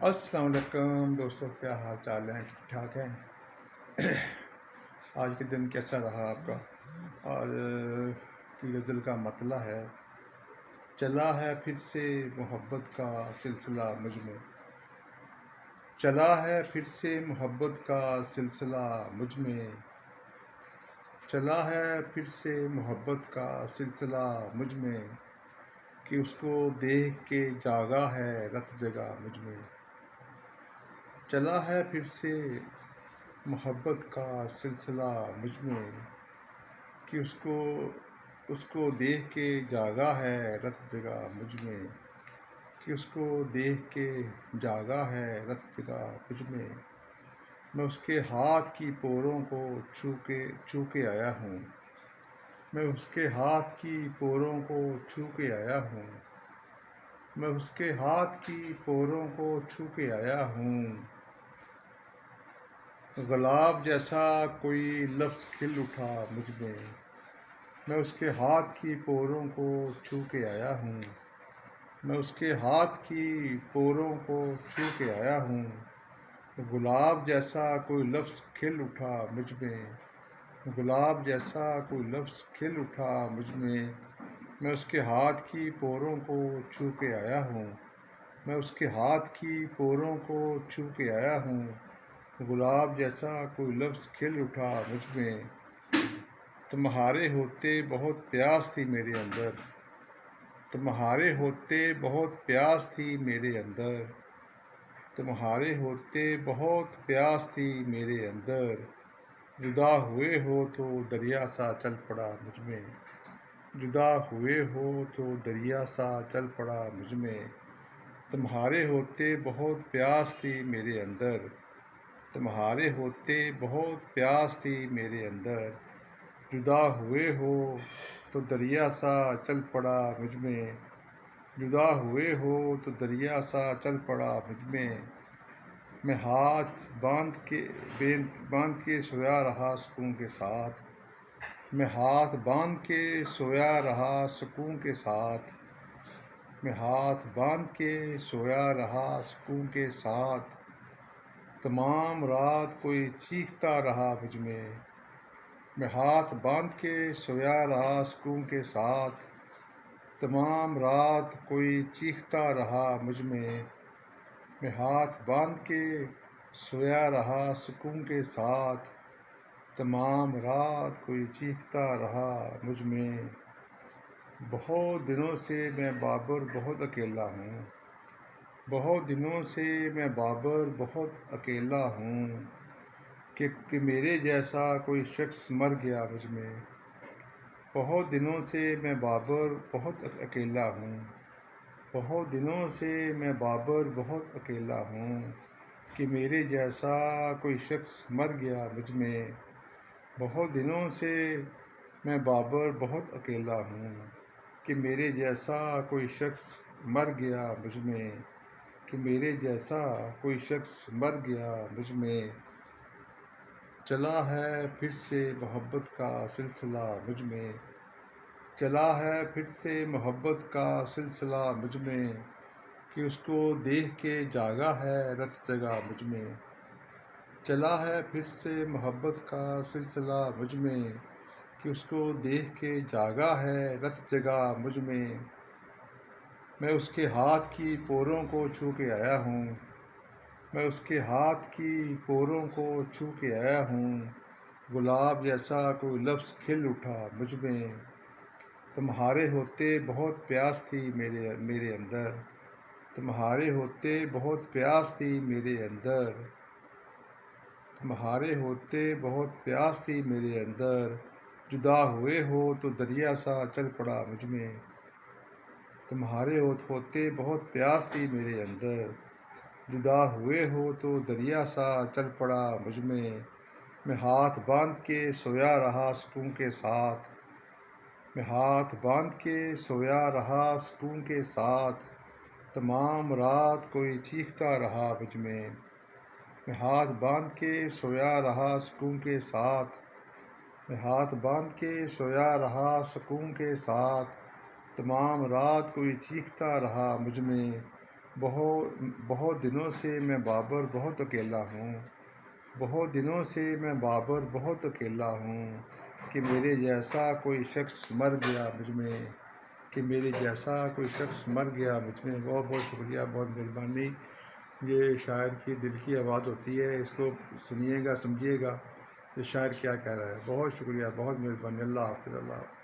السلام علیکم دوستوں، کیا حال چال ہیں؟ ٹھیک ٹھاک ہیں؟ آج کے دن کیسا رہا آپ کا؟ آج کی غزل کا مطلع ہے: چلا ہے پھر سے محبت کا سلسلہ مجھ میں، چلا ہے پھر سے محبت کا سلسلہ مجھ میں، چلا ہے پھر سے محبت کا سلسلہ مجھ میں، کہ اس کو دیکھ کے جاگا ہے رت جگا مجھ میں، چلا ہے پھر سے محبت کا سلسلہ مجھ میں، کہ اس کو دیکھ کے جاگا ہے رت جگا مجھ میں، کہ اس کو دیکھ کے جاگا ہے رت جگا مجھ میں اس کے ہاتھ کی پوروں کو چھو کے آیا ہوں، میں اس کے ہاتھ کی پوروں کو چھو کے آیا ہوں، میں اس کے ہاتھ کی پوروں کو چھو کے آیا ہوں، گلاب جیسا کوئی لفظ کھل اٹھا مجھ میں اس کے ہاتھ کی پوروں کو چھو کے آیا ہوں، میں اس کے ہاتھ کی پوروں کو چھو کے آیا ہوں، گلاب جیسا کوئی لفظ کھل اٹھا مجھ گلاب جیسا کوئی لفظ کھل اٹھا مجھ میں اس کے ہاتھ کی پوروں کو چھو کے آیا ہوں، میں اس کے ہاتھ کی پوروں کو چھو کے آیا ہوں، گلاب جیسا کوئی لفظ کھل اٹھا مجھ میں، تمہارے ہوتے بہت پیاس تھی میرے اندر، تمہارے ہوتے بہت پیاس تھی میرے اندر، تمہارے ہوتے بہت پیاس تھی میرے اندر، جدا ہوئے ہو تو دریا سا چل پڑا مجھ میں، جدا ہوئے ہو تو دریا سا چل پڑا مجھ میں، تمہارے ہوتے بہت پیاس تھی میرے اندر، تمہارے ہوتے بہت پیاس تھی میرے اندر، جدا ہوئے ہو تو دریا سا چل پڑا مجھ میں، جدا ہوئے ہو تو دریا سا چل پڑا مجھ میں ہاتھ باندھ کے سویا رہا سکون کے ساتھ، میں ہاتھ باندھ کے سویا رہا سکون کے ساتھ، میں ہاتھ باندھ کے سویا رہا سکون کے ساتھ، تمام رات کوئی چیختا رہا مجھ میں ہاتھ باندھ کے سویا رہا سکون کے ساتھ، تمام رات کوئی چیختا رہا مجھ میں ہاتھ باندھ کے سویا رہا سکون کے ساتھ، تمام رات کوئی چیختا رہا مجھ میں، بہت دنوں سے میں بابر بہت اکیلا ہوں، بہت دنوں سے میں بابر بہت اکیلا ہوں، کہ میرے جیسا کوئی شخص مر گیا مجھ میں، بہت دنوں سے میں بابر بہت اکیلا ہوں، بہت دنوں سے میں بابر بہت اکیلا ہوں، کہ میرے جیسا کوئی شخص مر گیا مجھ میں، بہت دنوں سے میں بابر بہت اکیلا ہوں، کہ میرے جیسا کوئی شخص مر گیا مجھ میں، کہ میرے جیسا کوئی شخص مر گیا مجھ میں، چلا ہے پھر سے محبت کا سلسلہ مجھ میں، چلا ہے پھر سے محبت کا سلسلہ مجھ میں، کہ اس کو دیکھ کے جاگا ہے رت جگا مجھ میں، چلا ہے پھر سے محبت کا سلسلہ مجھ میں، کہ اس کو دیکھ کے جاگا ہے رت جگا مجھ میں اس کے ہاتھ کی پوروں کو چھو کے آیا ہوں، میں اس کے ہاتھ کی پوروں کو چھو کے آیا ہوں، گلاب جیسا کوئی لفظ کھل اٹھا مجھ میں، تمہارے ہوتے بہت پیاس تھی میرے اندر، تمہارے ہوتے بہت پیاس تھی میرے اندر، تمہارے ہوتے بہت پیاس تھی میرے اندر، جدا ہوئے ہو تو دریا سا چل پڑا مجھ میں، تمہارے ہوتے بہت پیاس تھی میرے اندر، جدا ہوئے ہو تو دریا سا چل پڑا مجھ میں ہاتھ باندھ کے سویا رہا سکون کے ساتھ، میں ہاتھ باندھ کے سویا رہا سکون کے ساتھ، تمام رات کوئی چیختا رہا مجھ میں ہاتھ باندھ کے سویا رہا سکون کے ساتھ، میں ہاتھ باندھ کے سویا رہا سکون کے ساتھ، تمام رات کوئی چیختا رہا مجھ میں بہت دنوں سے میں بابر بہت اکیلا ہوں، بہت دنوں سے میں بابر بہت اکیلا ہوں، کہ میرے جیسا کوئی شخص مر گیا مجھ میں، کہ میرے جیسا کوئی شخص مر گیا مجھ میں۔ بہت بہت شکریہ، بہت مہربانی۔ یہ شاعر کی دل کی آواز ہوتی ہے، اس کو سنیے گا، سمجھیے گا یہ شاعر کیا کہہ رہا ہے۔ بہت شکریہ، بہت مہربانی۔ اللہ حافظ، اللہ حافظ۔